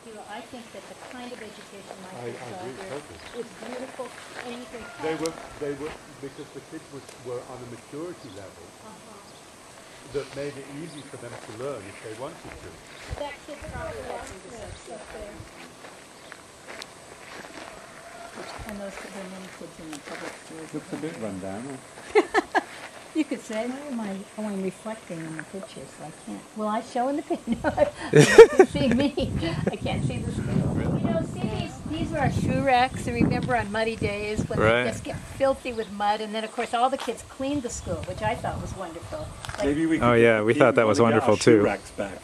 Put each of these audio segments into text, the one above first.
you, I think that the kind of education my kids got agree here totally. is beautiful, and you can They tell. were, because the kids were on a maturity level that made it easy for them to learn if they wanted to. That kid probably had some dyslexia. And those there are many kids in the public schools. Looks a bit run down. You could say, oh, I'm reflecting in the picture, so I can't. Well, I show in the picture. You can see me. I can't see the school. You know, see these are our shoe racks. And remember on muddy days when they just get filthy with mud, and then of course all the kids cleaned the school, which I thought was wonderful. Like, Maybe we could we thought that was wonderful too. Racks back.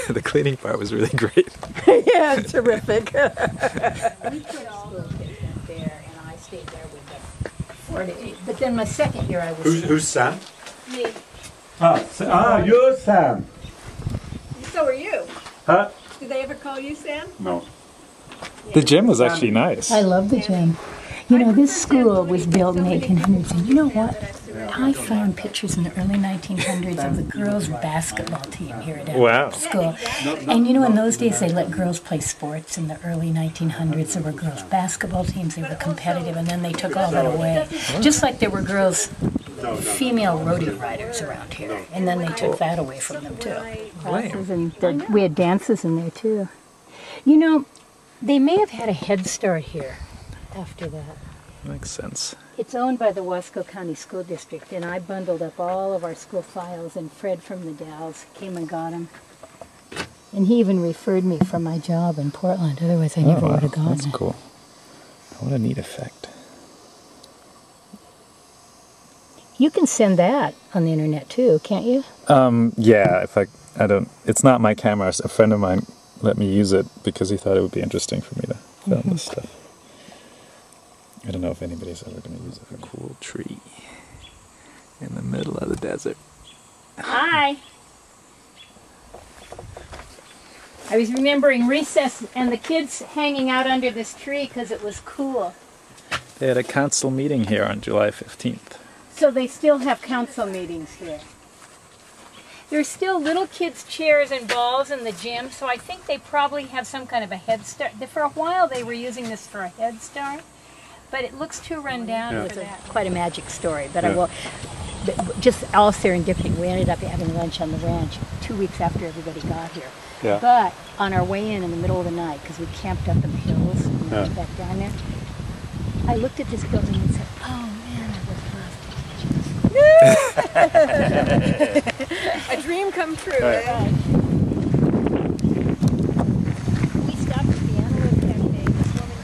The cleaning part was really great. Yeah, terrific. We put all the kids went there, and I stayed there with them 4 to 8. But then my second year I was Who's Sam? me. You're Sam. So are you. Huh? Did they ever call you Sam? No. The gym was actually nice. I love the gym. You know, this school was built in 1800s, and you know what? I found pictures in the early 1900s of the girls' basketball team here at Antelope School. And you know, in those days, they let girls play sports. In the early 1900s, there were girls' basketball teams. They were competitive, and then they took all that away. Just like there were girls, female rodeo riders around here, and then they took that away from them, too. Classes, and we had dances in there, too. You know, they may have had a Head Start here after that. Makes sense. It's owned by the Wasco County School District, and I bundled up all of our school files, and Fred from the Dalles came and got them. And he even referred me for my job in Portland, otherwise I never would have gotten That's it. cool. What a neat effect. You can send that on the internet too, can't you? Yeah, I don't, it's not my camera. A friend of mine let me use it because he thought it would be interesting for me to film this stuff. I don't know if anybody's ever going to use it. A cool tree in the middle of the desert. Hi. I was remembering recess and the kids hanging out under this tree because it was cool. They had a council meeting here on July 15th. So they still have council meetings here. There's still little kids' chairs and balls in the gym, so I think they probably have some kind of a Head Start. For a while they were using this for a Head Start, but it looks too run down for that. Quite a magic story, but I will. Just all serendipity. We ended up having lunch on the ranch 2 weeks after everybody got here. Yeah. But on our way in the middle of the night, because we camped up in the hills and went back down there, I looked at this building and said, "Oh man, I would love to teach in school." A dream come true, Right. eh? We stopped at the Antelope Cafe. This woman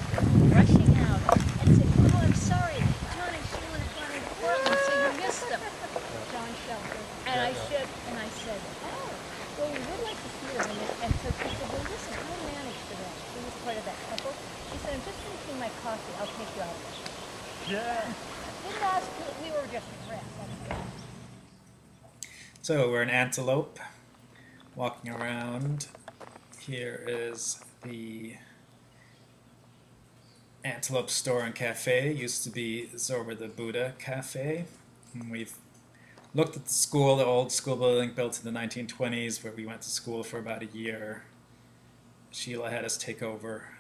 rushing out and said, "Oh, I'm sorry. John and Sheila have gone into Portland, so you missed them." John Shelton. And I said, "Oh, well, we would like to see them." And so she said, "Well, listen, I'll manage for that." She was part of that couple. She said, "I'm just finishing my coffee. I'll take you out." Yeah. Didn't ask. We were just impressed. So we're in Antelope, walking around. Here is the Antelope Store and Cafe. It used to be Zorba the Buddha Cafe. And we've looked at the school, the old school building built in the 1920s, where we went to school for about a year. Sheila had us take over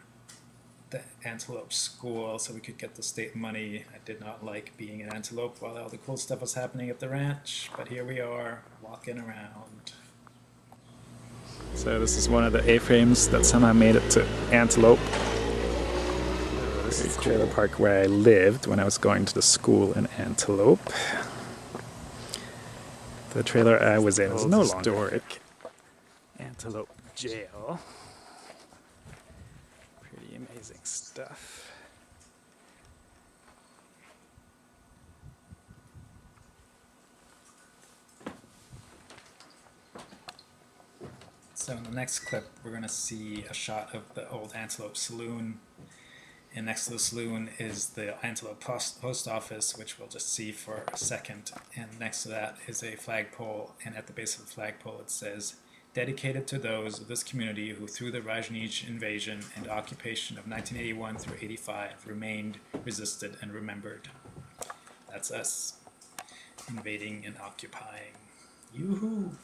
the Antelope School so we could get the state money. I did not like being in Antelope while all the cool stuff was happening at the ranch, but here we are, walking around. So this is one of the A-frames that somehow made it to Antelope. This is the trailer park where I lived when I was going to the school in Antelope. The trailer I was in is no longer historic Antelope Jail. Pretty amazing stuff. So in the next clip, we're going to see a shot of the old Antelope Saloon. And next to the saloon is the Antelope Post Office, which we'll just see for a second. And next to that is a flagpole, and at the base of the flagpole it says, "Dedicated to those of this community who through the Rajneeshpuram invasion and occupation of 1981 through 85 remained, resisted, and remembered." That's us, invading and occupying. Yoo-hoo!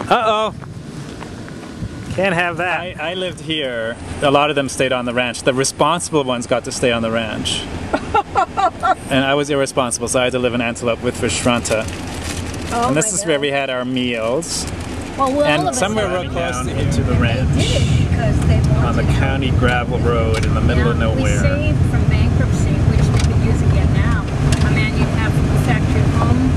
Uh-oh. Can't have that. I lived here. A lot of them stayed on the ranch. The responsible ones got to stay on the ranch. And I was irresponsible, so I had to live in Antelope with Vishranta. Oh, and this is where we had our meals. Well, and somewhere real close into the ranch. They did it because they wanted on the county gravel road in the middle of nowhere. We saved from bankruptcy, which we could use again now. A man you'd have a factory home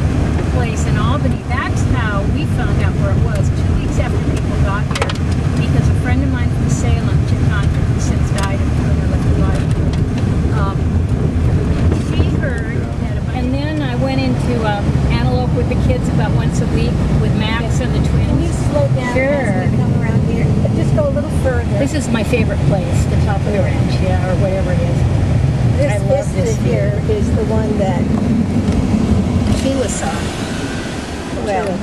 place in Albany. That's how we found out where it was 2 weeks after people got here. Because a friend of mine from Salem, Chicago, who since died of life, she heard that and then I went into Antelope with the kids about once a week with Max and the twins. Can you slow down as we come around here? Just go a little further. This is my favorite place, the top of the ranch, or whatever it is. This I love this here is the one that Sheila saw. Well,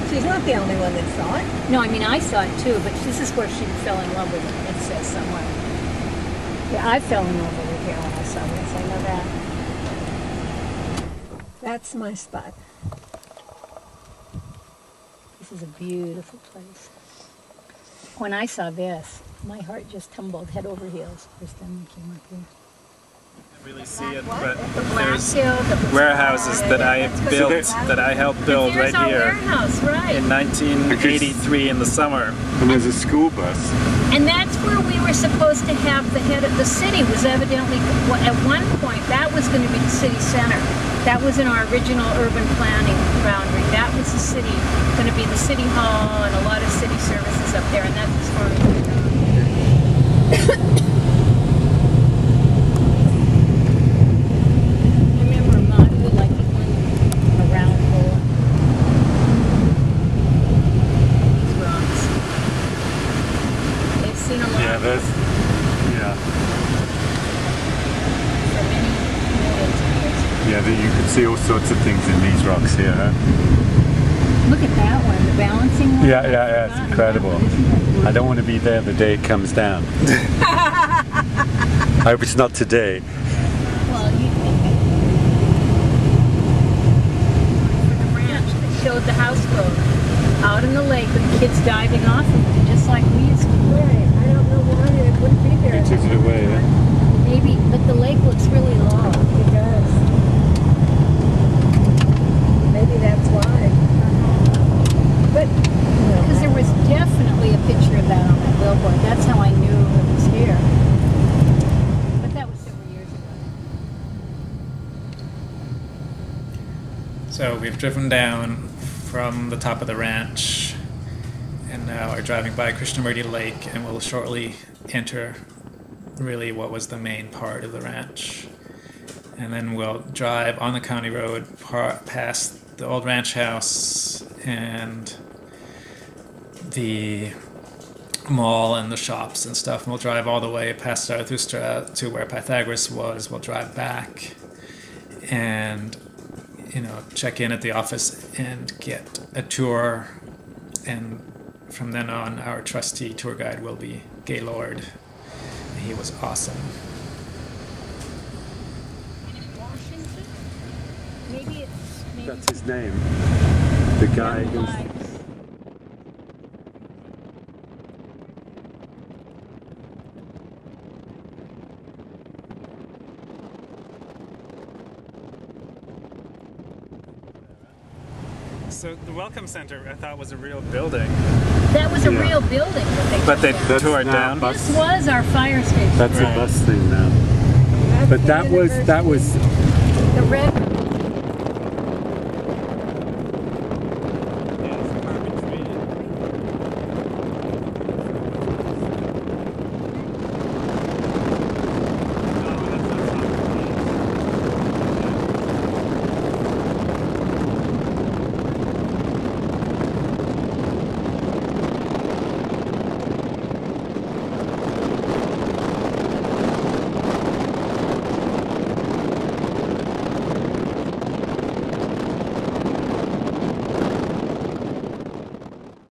she's not the only one that saw it. No, I mean I saw it too, but this is where she fell in love with it. It says somewhere. Yeah, I fell in love with it here when I saw this. I know that. That's my spot. This is a beautiful place. When I saw this, my heart just tumbled head over heels. First time we came up here. Really see it, but there's warehouses that I built, that I helped build right here in 1983 in the summer. And there's a school bus. And that's where we were supposed to have the head of the city. Was evidently, at one point, that was going to be the city center. That was in our original urban planning boundary. That was the city, going to be the city hall and a lot of city services up there, and that's as far as we go. Yeah, you can see all sorts of things in these rocks here. Huh? Look at that one, the balancing one. Yeah, it's incredible. I don't want to be there the day it comes down. I hope it's not today. Well, you think it. For the ranch that showed the houseboat out in the lake with the kids diving off of it, just like we used to. Right. I don't know why it wouldn't be there. They took it away, yeah? Maybe, but the lake looks really long. It does. Maybe that's why. But because there was definitely a picture of that on that billboard. That's how I knew it was here. But that was several years ago. So we've driven down from the top of the ranch and now are driving by Krishnamurti Lake, and will shortly enter really what was the main part of the ranch. And then we'll drive on the county road past the old ranch house and the mall and the shops and stuff. And we'll drive all the way past Zarathustra to where Pythagoras was. We'll drive back and, check in at the office and get a tour. And from then on, our trusty tour guide will be Gaylord. He was awesome. Washington? Maybe That's his name. The guy who's... So the Welcome Center, I thought, was a real building. that was a real building that they Tore it down. This was our fire station. That's a bus thing now. But that was the red